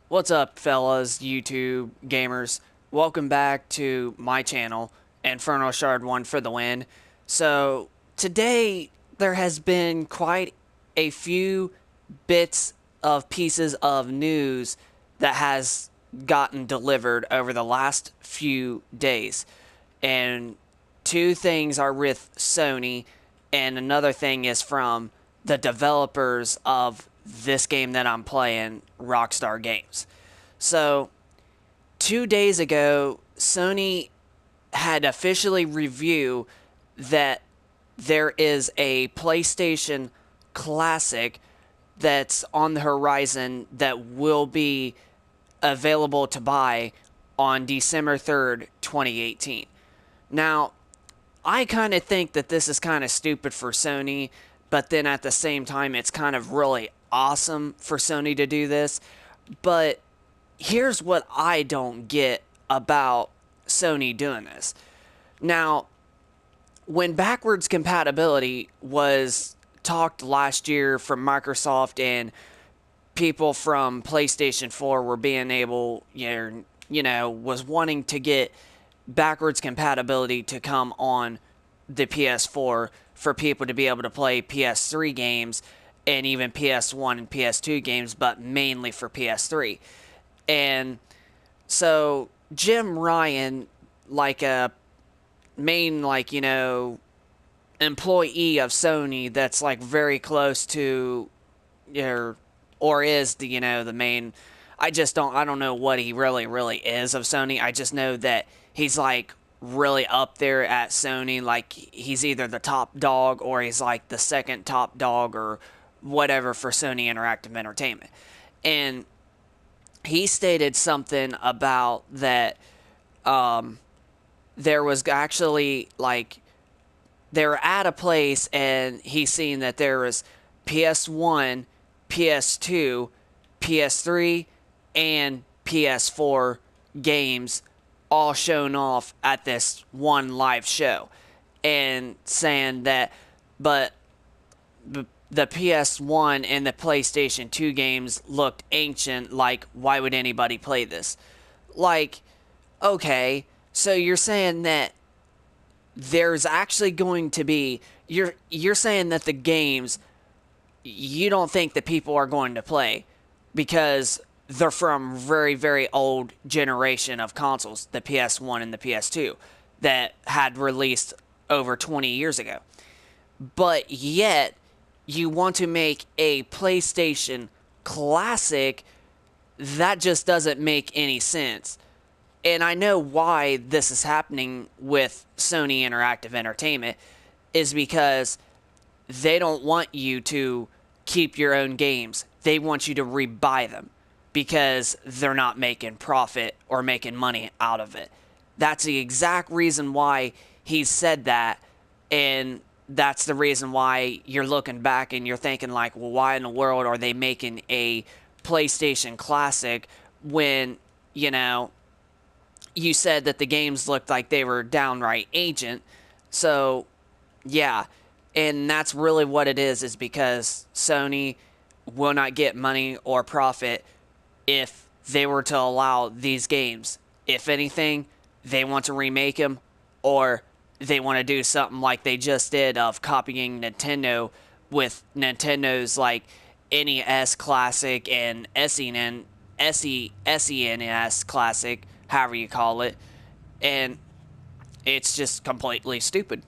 What's up, fellas, YouTube gamers? Welcome back to my channel, Inferno Shard 1 for the win. So, today there has been quite a few pieces of news that has gotten delivered over the last few days. And two things are with Sony, and another thing is from the developers of this game that I'm playing, Rockstar Games. So, 2 days ago, Sony had officially revealed that there is a PlayStation Classic that's on the horizon that will be available to buy on December 3rd, 2018. Now, I kind of think that this is kind of stupid for Sony, but then at the same time, it's kind of really awesome for Sony to do this. But here's what I don't get about Sony doing this. Now, when backwards compatibility was talked last year from Microsoft and people from PlayStation 4 were being able, was wanting to get backwards compatibility to come on the PS4 for people to be able to play PS3 games and even PS1 and PS2 games, but mainly for PS3. And so Jim Ryan, like a main, employee of Sony that's like very close to, or is the main, I don't know what he really is of Sony. I just know that he's like really up there at Sony. Like he's either the top dog or he's like the second top dog or whatever for Sony Interactive Entertainment. And he stated something about that there was actually they were at a place and he's seen that there was PS1, PS2, PS3, and PS4 games all shown off at this one live show, and saying that, but the PS1 and the PlayStation 2 games looked ancient. Like, why would anybody play this? Like, okay, so you're saying that there's actually going to be, you're saying that the games you don't think that people are going to play because they're from very old generation of consoles, the PS1 and the PS2, that had released over 20 years ago. But yet, you want to make a PlayStation Classic. That just doesn't make any sense. And I know why this is happening with Sony Interactive Entertainment is because they don't want you to keep your own games. They want you to rebuy them because they're not making profit or making money out of it. That's the exact reason why he said that, and that's the reason why you're looking back and you're thinking like, well, why in the world are they making a PlayStation Classic when, you said that the games looked like they were downright ancient. So, yeah, and that's really what it is because Sony will not get money or profit if they were to allow these games. If anything, they want to remake them, or they want to do something like they just did of copying Nintendo with Nintendo's like NES Classic and SNES Classic, however you call it, and it's just completely stupid.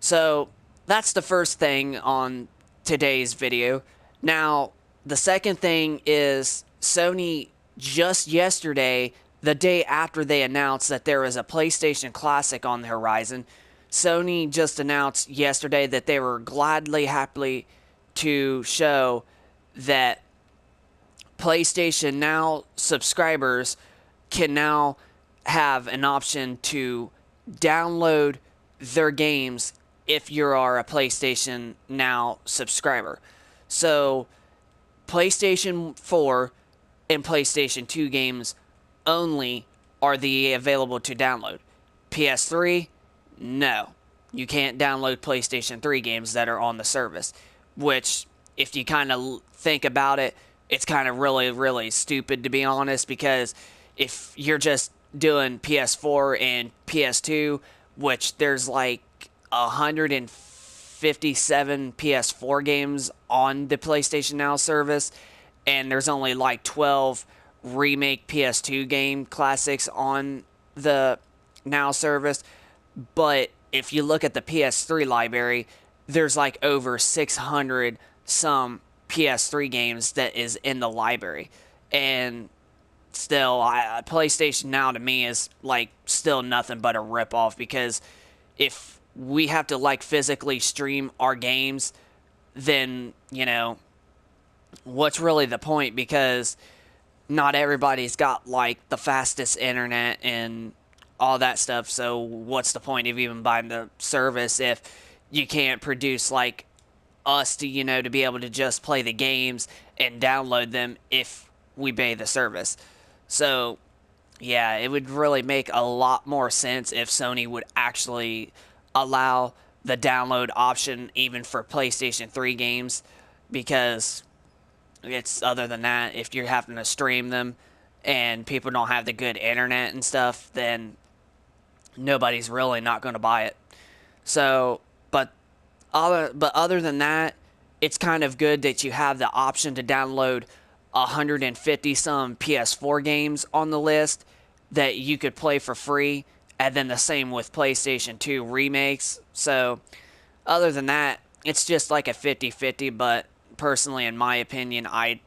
So that's the first thing on today's video. Now, the second thing is Sony just yesterday, the day after they announced that there was a PlayStation Classic on the horizon, Sony just announced yesterday that they were happily to show that PlayStation Now subscribers can now have an option to download their games if you are a PlayStation Now subscriber. So, PlayStation 4 and PlayStation 2 games only are available to download. PS3, no. You can't download PlayStation 3 games that are on the service, which, if you kind of think about it, it's kind of really, really stupid, to be honest, because if you're just doing PS4 and PS2, which there's like 157 PS4 games on the PlayStation Now service, and there's only like 12 remake PS2 game classics on the Now service. But if you look at the PS3 library, there's like over 600 some PS3 games that is in the library. And still, PlayStation Now to me is like still nothing but a ripoff, because if we have to like physically stream our games, then, what's really the point? Because not everybody's got like the fastest internet and all that stuff. So what's the point of even buying the service if you can't produce like us to, to be able to just play the games and download them if we pay the service? So yeah, it would really make a lot more sense if Sony would actually allow the download option even for PlayStation 3 games, because it's, other than that, if you're having to stream them and people don't have the good internet and stuff, then nobody's really not going to buy it. So, other than that, it's kind of good that you have the option to download 150 some PS4 games on the list that you could play for free, and then the same with PlayStation 2 remakes. So, other than that, it's just like a 50-50, but personally, in my opinion, I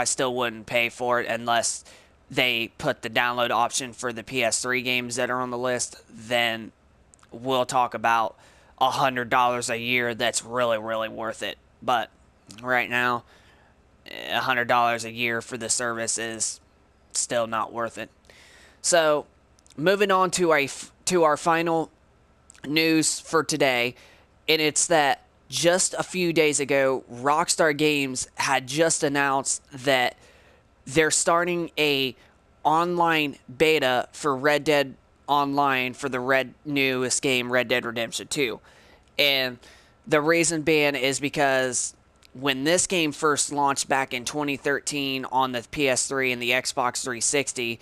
still wouldn't pay for it unless they put the download option for the PS3 games that are on the list. Then we'll talk about $100 a year that's really, really worth it. But right now, $100 a year for the service is still not worth it. So, moving on to our final news for today, and it's that just a few days ago, Rockstar Games had just announced that they're starting a online beta for Red Dead Online for the newest game, Red Dead Redemption 2. And the reason being is because when this game first launched back in 2013 on the PS3 and the Xbox 360,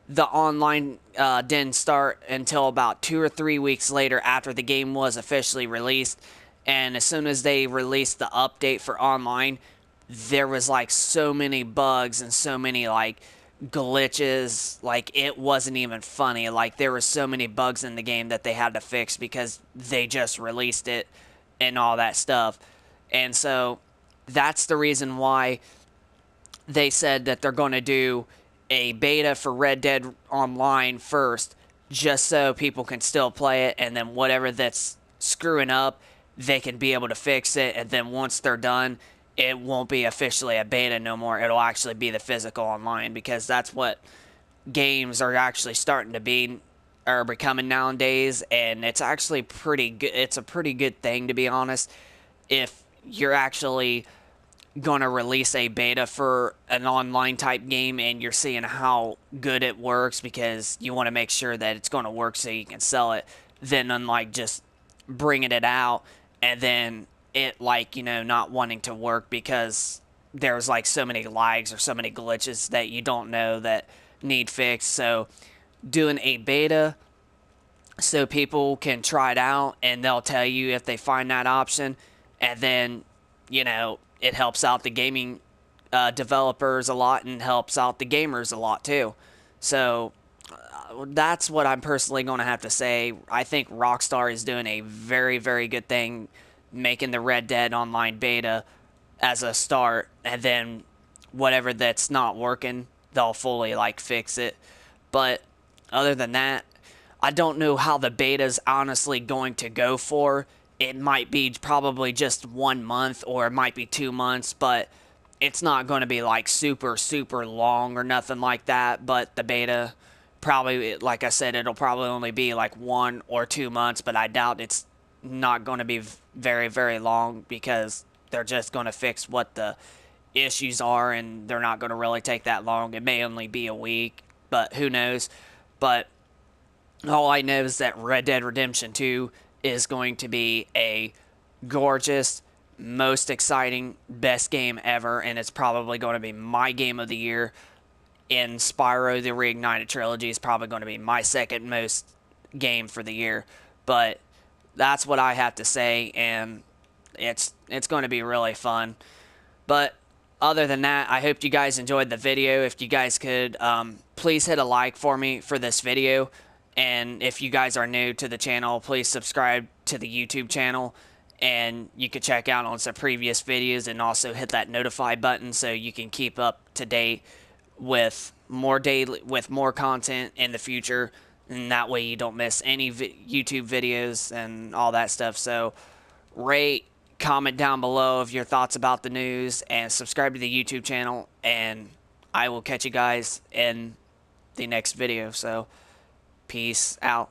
the online didn't start until about 2 or 3 weeks later after the game was officially released. And as soon as they released the update for online, there was like so many bugs and so many like glitches, like it wasn't even funny. Like there were so many bugs in the game that they had to fix because they just released it and all that stuff. And so that's the reason why they said that they're going to do a beta for Red Dead Online first, just so people can still play it, and then whatever that's screwing up, they can be able to fix it. And then once they're done, it won't be officially a beta no more. It'll actually be the physical online, because that's what games are actually starting to be, or becoming nowadays. And it's actually pretty good. It's a pretty good thing, to be honest, if you're actually going to release a beta for an online type game and you're seeing how good it works, because you want to make sure that it's going to work so you can sell it, then unlike just bringing it out and then it not wanting to work because there's like so many lags or so many glitches that you don't know that need fixed. So doing a beta so people can try it out and they'll tell you if they find that option, and then it helps out the gaming developers a lot and helps out the gamers a lot too. So that's what I'm personally going to have to say. I think Rockstar is doing a very, very good thing making the Red Dead Online beta as a start, and then whatever that's not working, they'll fully fix it. But other than that, I don't know how the beta's honestly going to go for. It might be probably just 1 month, or it might be 2 months, but it's not going to be super, super long or nothing like that. But the beta, probably, like I said, it'll probably only be 1 or 2 months, but I doubt it's not going to be very, very long, because they're just going to fix what the issues are, and they're not going to really take that long. It may only be a week, but who knows. But All I know is that Red Dead Redemption 2 is going to be a gorgeous, most exciting, best game ever, and it's probably going to be my game of the year. And Spyro the Reignited Trilogy is probably going to be my second most game for the year. But that's what I have to say, and it's going to be really fun. But other than that, I hope you guys enjoyed the video. If you guys could, please hit a like for me for this video. And if you guys are new to the channel, please subscribe to the YouTube channel. And you could check out on some previous videos and also hit that notify button so you can keep up to date with more content in the future. And that way you don't miss any YouTube videos and all that stuff. So rate, comment down below of your thoughts about the news, and subscribe to the YouTube channel, and I will catch you guys in the next video. So peace out.